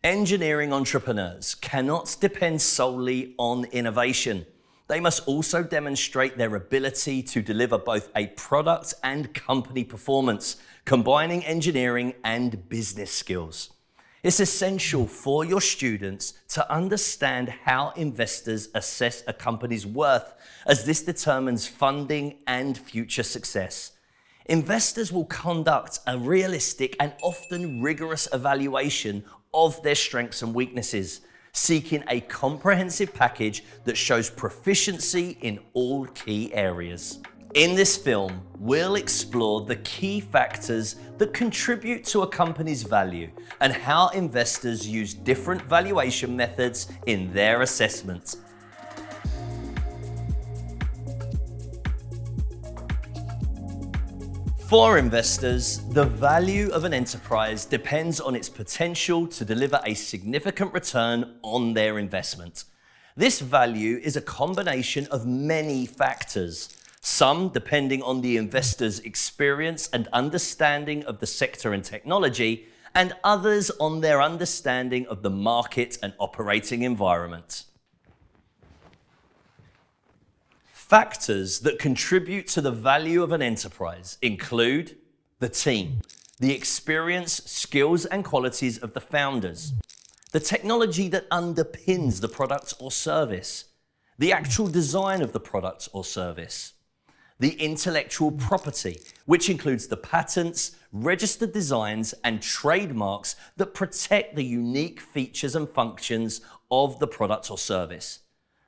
Engineering entrepreneurs cannot depend solely on innovation. They must also demonstrate their ability to deliver both a product and company performance, combining engineering and business skills. It's essential for your students to understand how investors assess a company's worth, as this determines funding and future success. Investors will conduct a realistic and often rigorous evaluation of their strengths and weaknesses, seeking a comprehensive package that shows proficiency in all key areas. In this film, we'll explore the key factors that contribute to a company's value and how investors use different valuation methods in their assessment. For investors, the value of an enterprise depends on its potential to deliver a significant return on their investment. This value is a combination of many factors, some depending on the investor's experience and understanding of the sector and technology, and others on their understanding of the market and operating environment. Factors that contribute to the value of an enterprise include the team, the experience, skills, and qualities of the founders, the technology that underpins the product or service, the actual design of the product or service, the intellectual property, which includes the patents, registered designs, and trademarks that protect the unique features and functions of the product or service.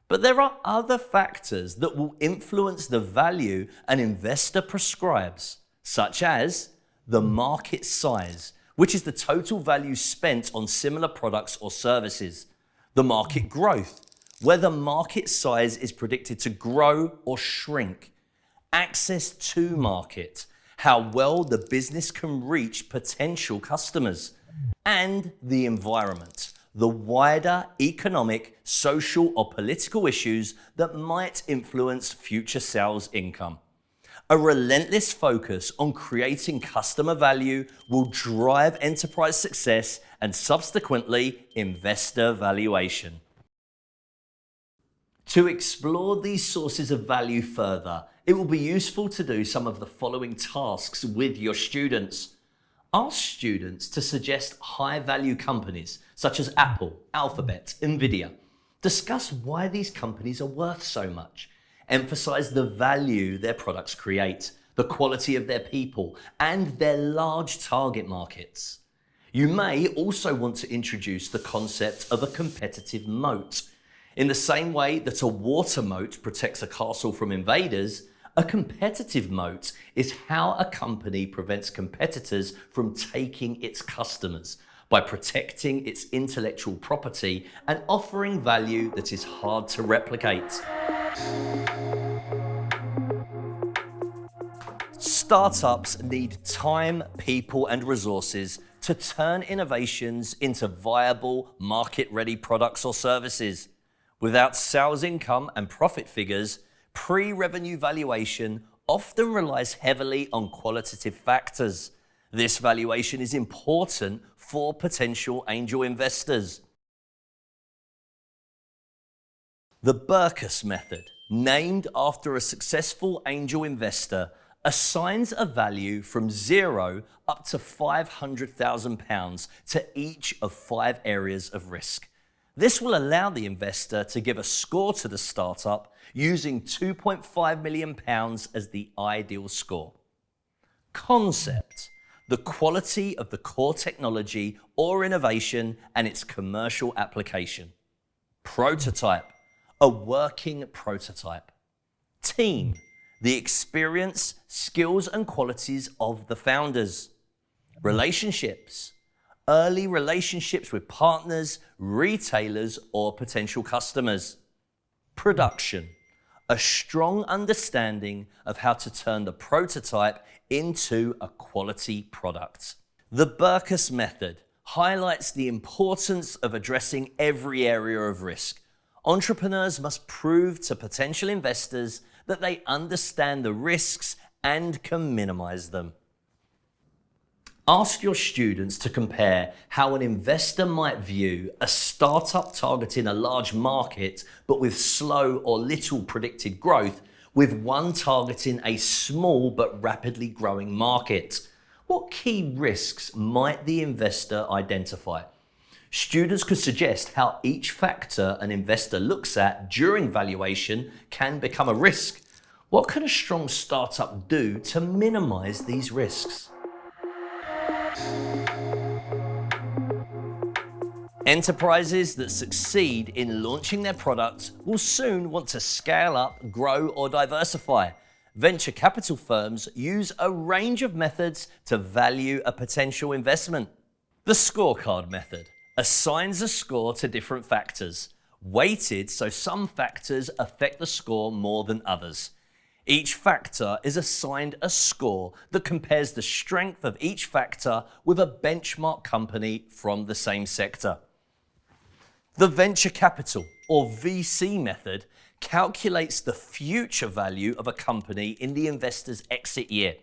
But there are other factors that will influence the value an investor prescribes, such as the market size, which is the total value spent on similar products or services, the market growth, where the market size is predicted to grow or shrink, access to market, how well the business can reach potential customers, and the environment, the wider economic, social, or political issues that might influence future sales income. A relentless focus on creating customer value will drive enterprise success and subsequently investor valuation. To explore these sources of value further, it will be useful to do some of the following tasks with your students. Ask students to suggest high-value companies such as Apple, Alphabet, Nvidia. Discuss why these companies are worth so much. Emphasize the value their products create, the quality of their people, and their large target markets. You may also want to introduce the concept of a competitive moat. In the same way that a water moat protects a castle from invaders, a competitive moat is how a company prevents competitors from taking its customers by protecting its intellectual property and offering value that is hard to replicate. Startups need time, people, and resources to turn innovations into viable, market-ready products or services. Without sales income and profit figures, pre-revenue valuation often relies heavily on qualitative factors. This valuation is important for potential angel investors. The Burkus method, named after a successful angel investor, assigns a value from 0 up to £500,000 to each of 5 areas of risk. This will allow the investor to give a score to the startup using £2.5 million as the ideal score. Concept: the quality of the core technology or innovation and its commercial application. Prototype: a working prototype. Team: the experience, skills, and qualities of the founders. Relationships: early relationships with partners, retailers, or potential customers. Production: a strong understanding of how to turn the prototype into a quality product. The Burkus method highlights the importance of addressing every area of risk. Entrepreneurs must prove to potential investors that they understand the risks and can minimize them. Ask your students to compare how an investor might view a startup targeting a large market but with slow or little predicted growth with one targeting a small but rapidly growing market. What key risks might the investor identify? Students could suggest how each factor an investor looks at during valuation can become a risk. What can a strong startup do to minimize these risks? Enterprises that succeed in launching their product will soon want to scale up, grow, or diversify. Venture capital firms use a range of methods to value a potential investment. The scorecard method assigns a score to different factors, weighted so some factors affect the score more than others. Each factor is assigned a score that compares the strength of each factor with a benchmark company from the same sector. The venture capital, or VC method, calculates the future value of a company in the investor's exit year.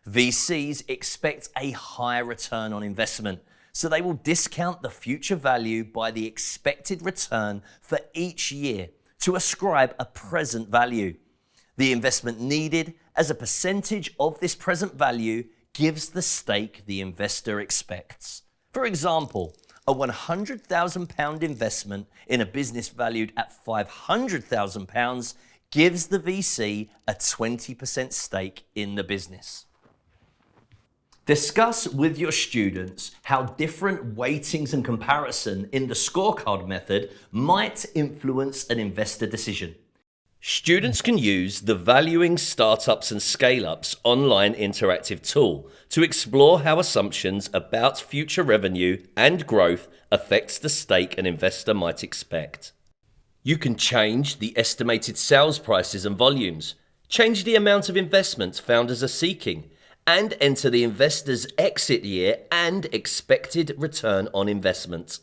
VCs expect a high return on investment, so they will discount the future value by the expected return for each year to ascribe a present value. The investment needed as a percentage of this present value gives the stake the investor expects. For example, a £100,000 investment in a business valued at £500,000 gives the VC a 20% stake in the business. Discuss with your students how different weightings and comparison in the scorecard method might influence an investor decision. Students can use the Valuing Startups and Scale-Ups online interactive tool to explore how assumptions about future revenue and growth affects the stake an investor might expect. You can change the estimated sales prices and volumes, change the amount of investment founders are seeking, and enter the investor's exit year and expected return on investment.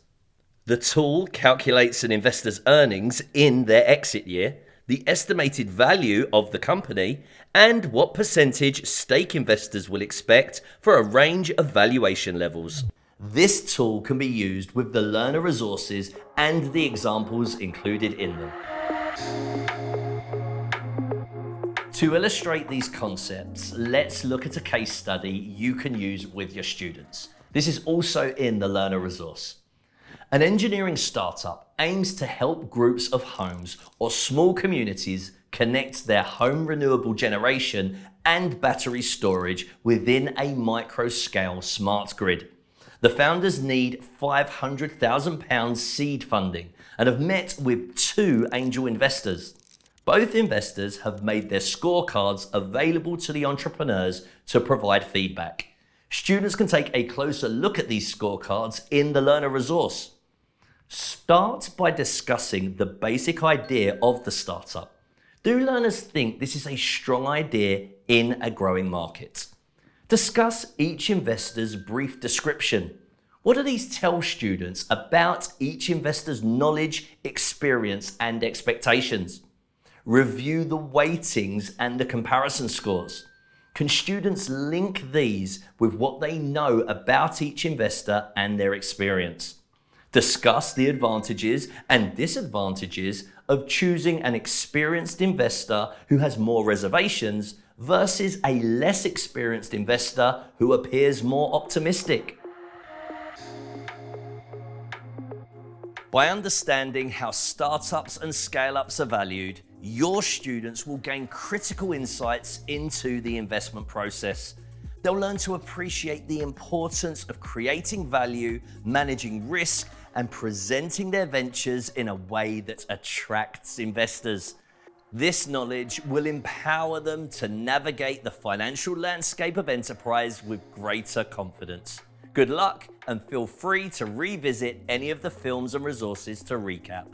The tool calculates an investor's earnings in their exit year, the estimated value of the company, and what percentage stake investors will expect for a range of valuation levels. This tool can be used with the learner resources and the examples included in them. To illustrate these concepts, let's look at a case study you can use with your students. This is also in the learner resource. An engineering startup aims to help groups of homes or small communities connect their home renewable generation and battery storage within a micro-scale smart grid. The founders need £500,000 seed funding and have met with 2 angel investors. Both investors have made their scorecards available to the entrepreneurs to provide feedback. Students can take a closer look at these scorecards in the learner resource. Start by discussing the basic idea of the startup. Do learners think this is a strong idea in a growing market? Discuss each investor's brief description. What do these tell students about each investor's knowledge, experience, and expectations? Review the weightings and the comparison scores. Can students link these with what they know about each investor and their experience? Discuss the advantages and disadvantages of choosing an experienced investor who has more reservations versus a less experienced investor who appears more optimistic. By understanding how startups and scale-ups are valued, your students will gain critical insights into the investment process. They'll learn to appreciate the importance of creating value, managing risk, and presenting their ventures in a way that attracts investors. This knowledge will empower them to navigate the financial landscape of enterprise with greater confidence. Good luck, and feel free to revisit any of the films and resources to recap.